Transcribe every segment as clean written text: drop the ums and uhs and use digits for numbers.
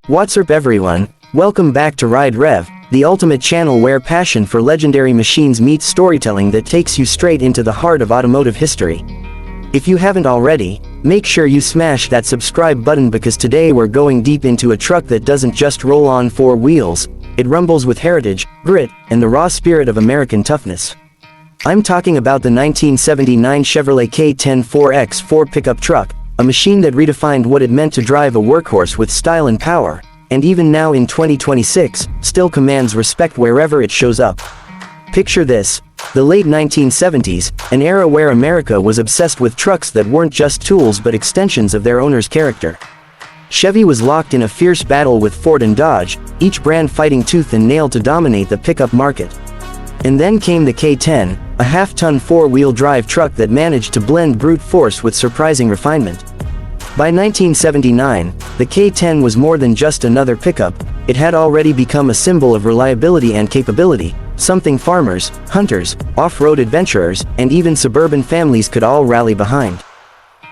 What's up everyone, welcome back to RideRev, the ultimate channel where passion for legendary machines meets storytelling that takes you straight into the heart of automotive history. If you haven't already, make sure you smash that subscribe button because today we're going deep into a truck that doesn't just roll on four wheels, it rumbles with heritage, grit, and the raw spirit of American toughness. I'm talking about the 1979 Chevrolet K-10 4x4 pickup truck, a machine that redefined what it meant to drive a workhorse with style and power, and even now in 2026, still commands respect wherever it shows up. Picture this, the late 1970s, an era where America was obsessed with trucks that weren't just tools but extensions of their owner's character. Chevy was locked in a fierce battle with Ford and Dodge, each brand fighting tooth and nail to dominate the pickup market. And then came the K-10, a half-ton four-wheel drive truck that managed to blend brute force with surprising refinement. By 1979, the K-10 was more than just another pickup, it had already become a symbol of reliability and capability, something farmers, hunters, off-road adventurers, and even suburban families could all rally behind.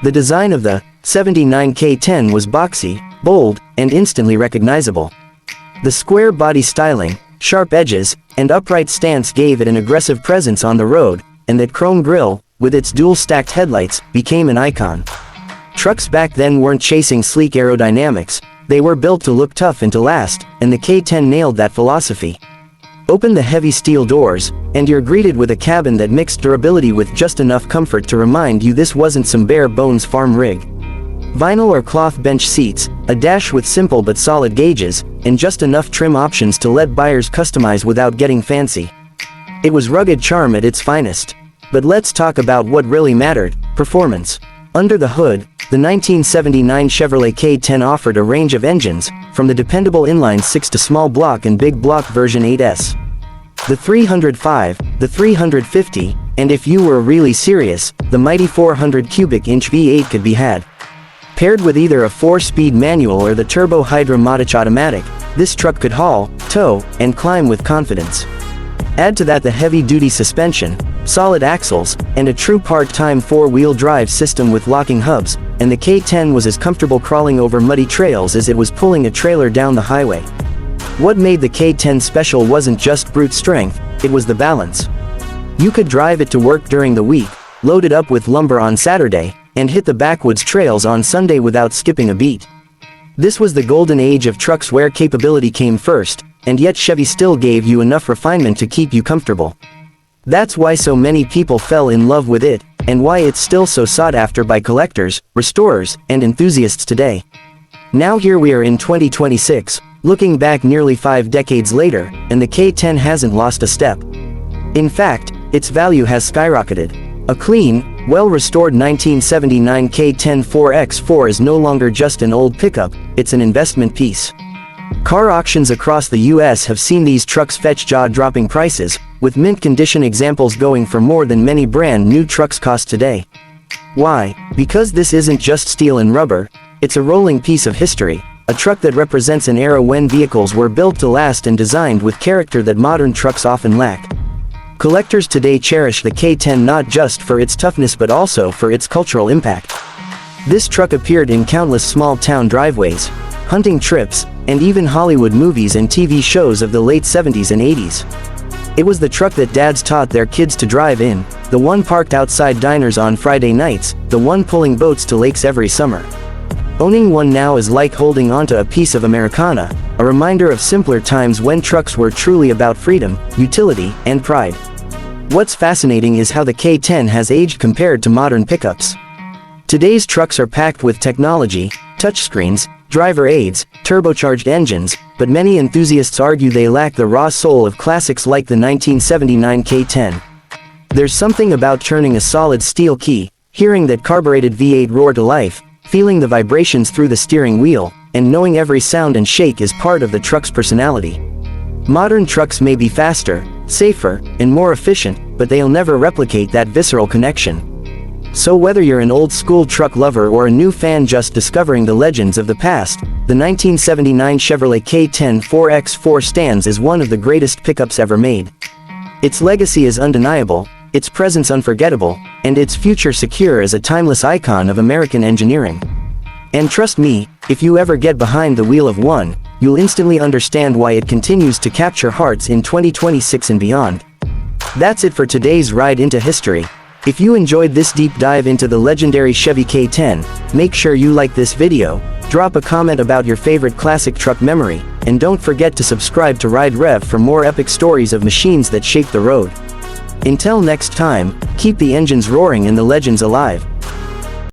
The design of the '79 K-10 was boxy, bold, and instantly recognizable. The square body styling, sharp edges, and upright stance gave it an aggressive presence on the road, and that chrome grille, with its dual-stacked headlights, became an icon. Trucks back then weren't chasing sleek aerodynamics, they were built to look tough and to last, and the K-10 nailed that philosophy. Open the heavy steel doors, and you're greeted with a cabin that mixed durability with just enough comfort to remind you this wasn't some bare-bones farm rig. Vinyl or cloth bench seats, a dash with simple but solid gauges, and just enough trim options to let buyers customize without getting fancy. It was rugged charm at its finest. But let's talk about what really mattered, performance. Under the hood, the 1979 Chevrolet K-10 offered a range of engines, from the dependable inline 6 to small block and big block version 8S. The 305, the 350, and if you were really serious, the mighty 400 cubic inch V8 could be had. Paired with either a 4-speed manual or the turbo Hydra-Matic automatic, this truck could haul, tow, and climb with confidence. Add to that the heavy-duty suspension, solid axles, and a true part-time four-wheel drive system with locking hubs, and the K-10 was as comfortable crawling over muddy trails as it was pulling a trailer down the highway. What made the K-10 special wasn't just brute strength, it was the balance. You could drive it to work during the week, load it up with lumber on Saturday, and hit the backwoods trails on Sunday without skipping a beat. This was the golden age of trucks where capability came first, and yet Chevy still gave you enough refinement to keep you comfortable. That's why so many people fell in love with it, and why it's still so sought after by collectors, restorers, and enthusiasts today. Now here we are in 2026, looking back nearly 5 decades later, and the K-10 hasn't lost a step. In fact, its value has skyrocketed. A clean, well-restored 1979 K-10 4x4 is no longer just an old pickup, it's an investment piece. Car auctions across the US have seen these trucks fetch jaw-dropping prices, with mint-condition examples going for more than many brand-new trucks cost today. Why? Because this isn't just steel and rubber, it's a rolling piece of history, a truck that represents an era when vehicles were built to last and designed with character that modern trucks often lack. Collectors today cherish the K-10 not just for its toughness but also for its cultural impact. This truck appeared in countless small-town driveways, hunting trips, and even Hollywood movies and TV shows of the late 70s and 80s. It was the truck that dads taught their kids to drive in, the one parked outside diners on Friday nights, the one pulling boats to lakes every summer. Owning one now is like holding onto a piece of Americana, a reminder of simpler times when trucks were truly about freedom, utility, and pride. What's fascinating is how the K-10 has aged compared to modern pickups. Today's trucks are packed with technology, touchscreens, driver aids, turbocharged engines, but many enthusiasts argue they lack the raw soul of classics like the 1979 K-10. There's something about turning a solid steel key, hearing that carbureted V8 roar to life, feeling the vibrations through the steering wheel, and knowing every sound and shake is part of the truck's personality. Modern trucks may be faster, safer, and more efficient, but they'll never replicate that visceral connection. So whether you're an old-school truck lover or a new fan just discovering the legends of the past, the 1979 Chevrolet K-10 4x4 stands as one of the greatest pickups ever made. Its legacy is undeniable, its presence unforgettable, and its future secure as a timeless icon of American engineering. And trust me, if you ever get behind the wheel of one, you'll instantly understand why it continues to capture hearts in 2026 and beyond. That's it for today's ride into history. If you enjoyed this deep dive into the legendary Chevy K-10, make sure you like this video, drop a comment about your favorite classic truck memory, and don't forget to subscribe to RideRev for more epic stories of machines that shape the road. Until next time, keep the engines roaring and the legends alive.